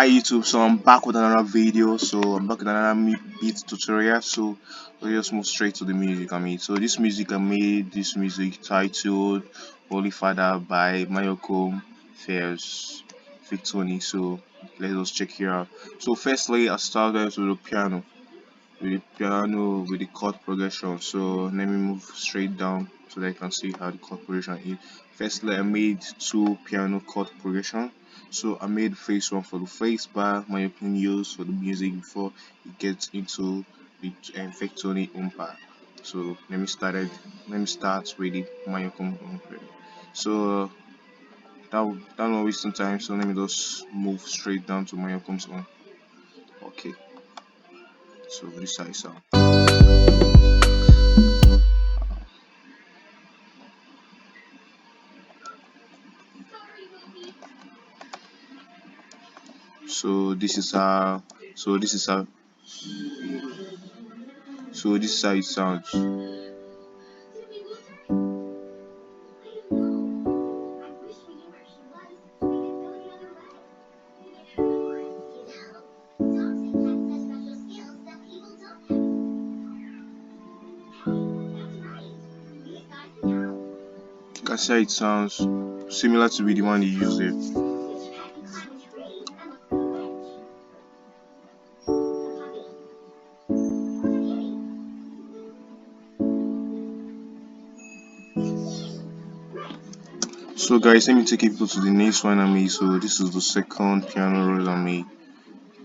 Hi YouTube, so I'm back with another video. So I'm back with another beat tutorial. So let's just move straight to the music I made. So this music I made, this music titled Holy Father by Mayoko Fairs Victoni. So let's just check here out. So firstly I started with the piano. With the chord progression. So let me move straight down so that I can see how the chord progression is. Firstly, I made two piano chord progression. So I made phase one for the phase bar my opinion use for the music before it gets into the Vectoni umpa. So let me start with the Mayocum umpa. So that not wasting time, so let me just move straight down to Mayocum's own. Okay, so this side sound. So this is how so this is how so this is how it sounds. You can see how it sounds similar to be the one you use there. So guys, let me take people to the next one I made. So this is the second piano roll I made,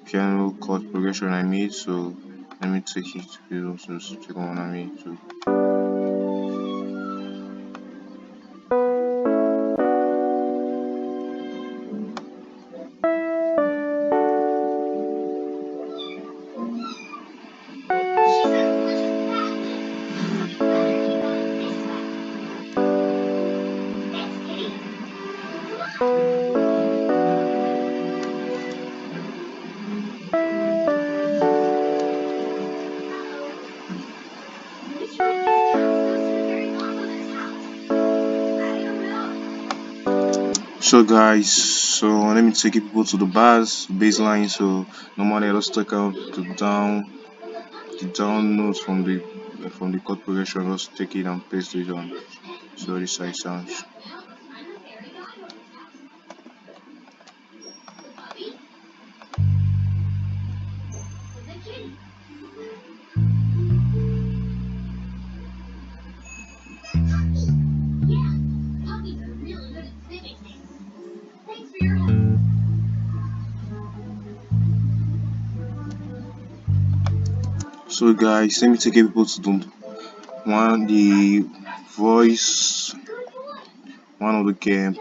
piano chord progression I made. So let me take it to the second one I made. So guys, so let me take people to the bass line. So normally I just take out the down notes from the chord progression, just take it and paste it on. So this side sounds. So guys, let me take people to the voice one of the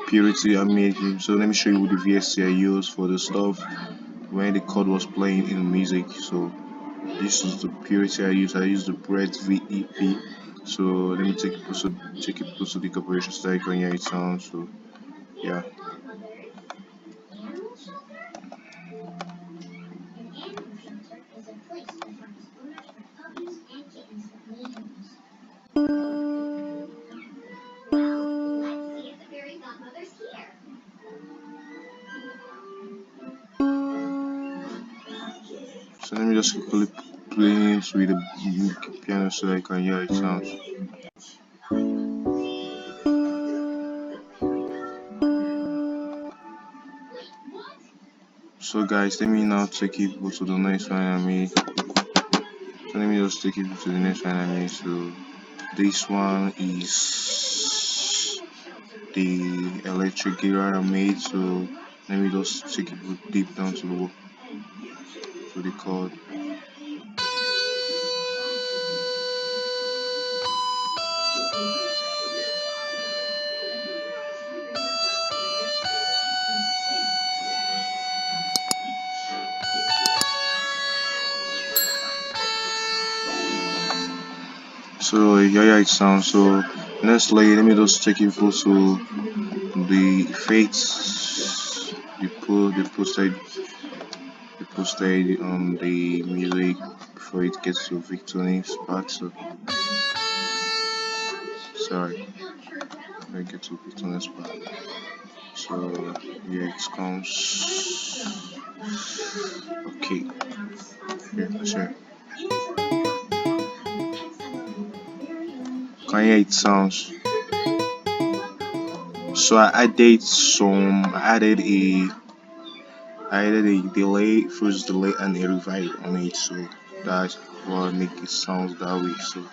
purity I made. So let me show you the VST I used for the stuff when the chord was playing in the music. So this is the purity I use. I use the Bread VEP. So let me take it to the corporation so I can hear it sound. So yeah. So let me just quickly play it with the piano so I can hear it sounds. So guys, let me now take it to the next one I made. So let me just take it to the next one I made. So this one is the electric guitar I made. So let me just take it deep down to the chord. So yeah, it sounds. So nextly, let me just take it to the effects they posted on the music before it gets to Victorine's part. So sorry, I get to Victorine's part. So yeah, it comes. Okay, here, let's hear. Can you hear it sounds? So I added a delay, first delay and a revive on it, so that's what make it sound that way. So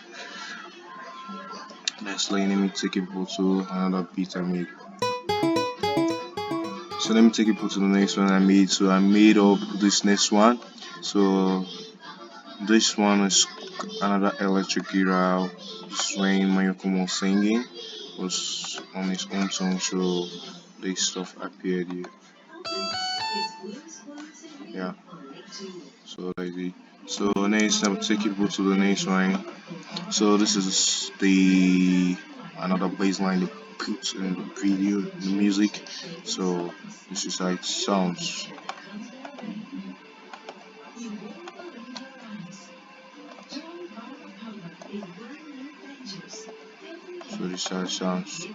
let's let me take people to another beat I made. So let me take people to the next one I made. So I made up this next one. So this one is another electric guitar. This when Mayoko was singing was on his own song, so this stuff appeared here. Yeah, so that's it. So next I'll take people to the next one. So this is the another bass line they put in the video, the music. So this is how it sounds. So this is how it sounds.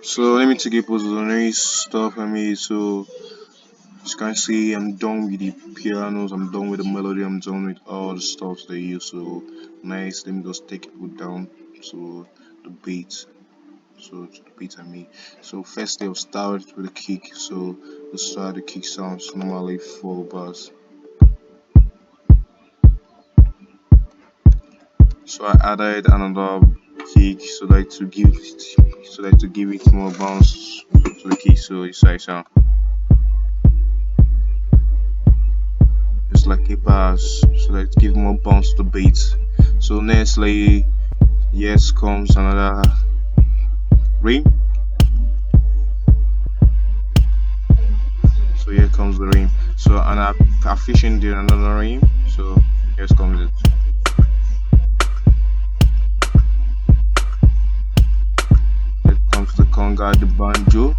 So let me take you to the next stuff I made. So as you can see, I'm done with the pianos, I'm done with the melody, I'm done with all the stuff they use. So nice. Let me just take it down to the beat. So to the beat I made. So first they'll start with the kick. So we'll start the kick sounds normally 4 bars. So I added another kick so that to give it more bounce to the kick. So it's like sound. It's like a bass so that give more bounce to the beat. So nextly, yes comes another rim. So here comes the rim. So and I fishing did another rim. So here comes it. Here comes the conga, the banjo,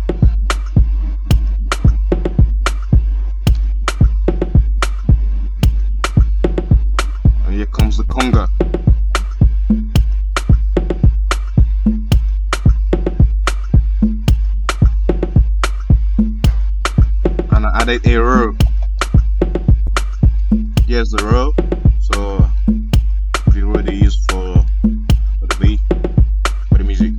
and here comes the conga. And I added a row. Here's the row. So the row they use for the beat, for the music.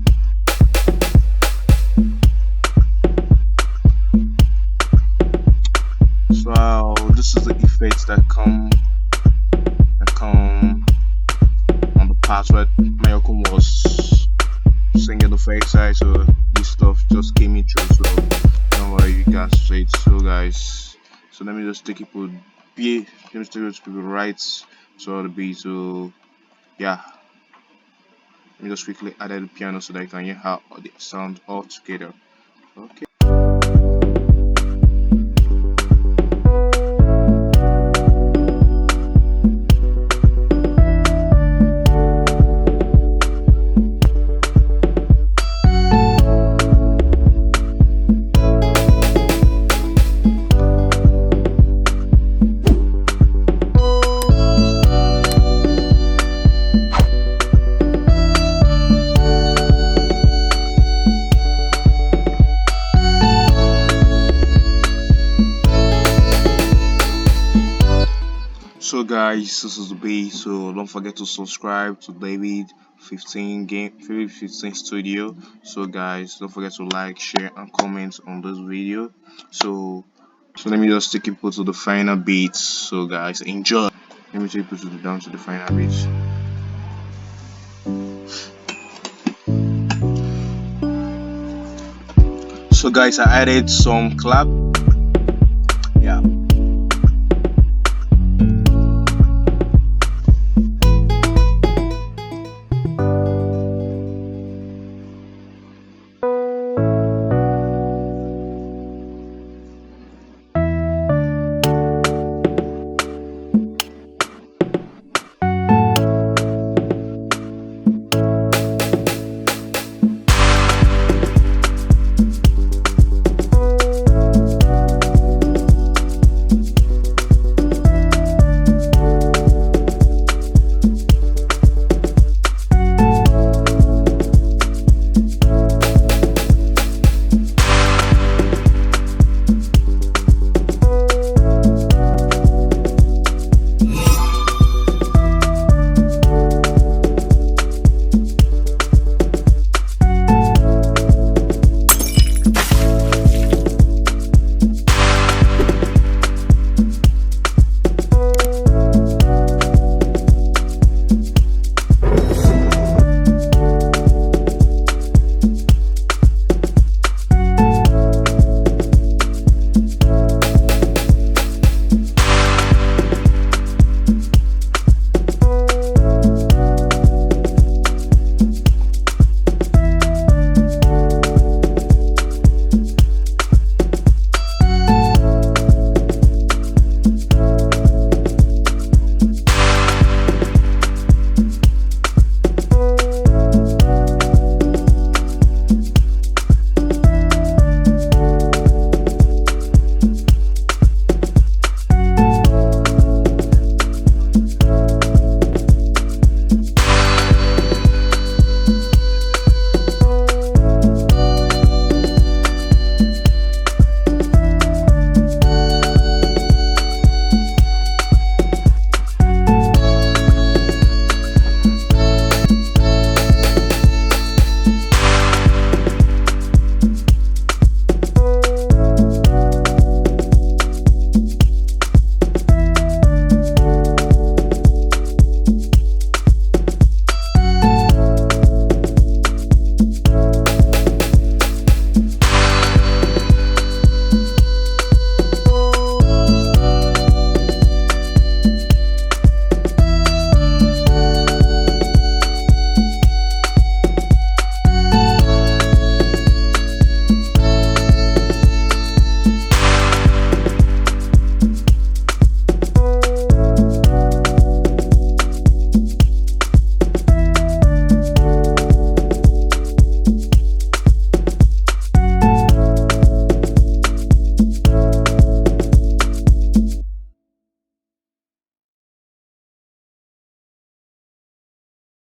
So this is the effects that come on the part where Mayoko was singing the fake side. So this stuff just came in through. So don't worry, you guys straight. So guys, so let me just take it with B. Let me take it to people right. So the beat. So yeah, let me just quickly add the piano so that I can hear how they sound all together. Okay. So guys, this is the beat. So don't forget to subscribe to David 15 Studio. So guys, don't forget to like, share, and comment on this video. So let me just take people to the final beat. So guys, enjoy. Let me take people down to the final beat. So guys, I added some clap.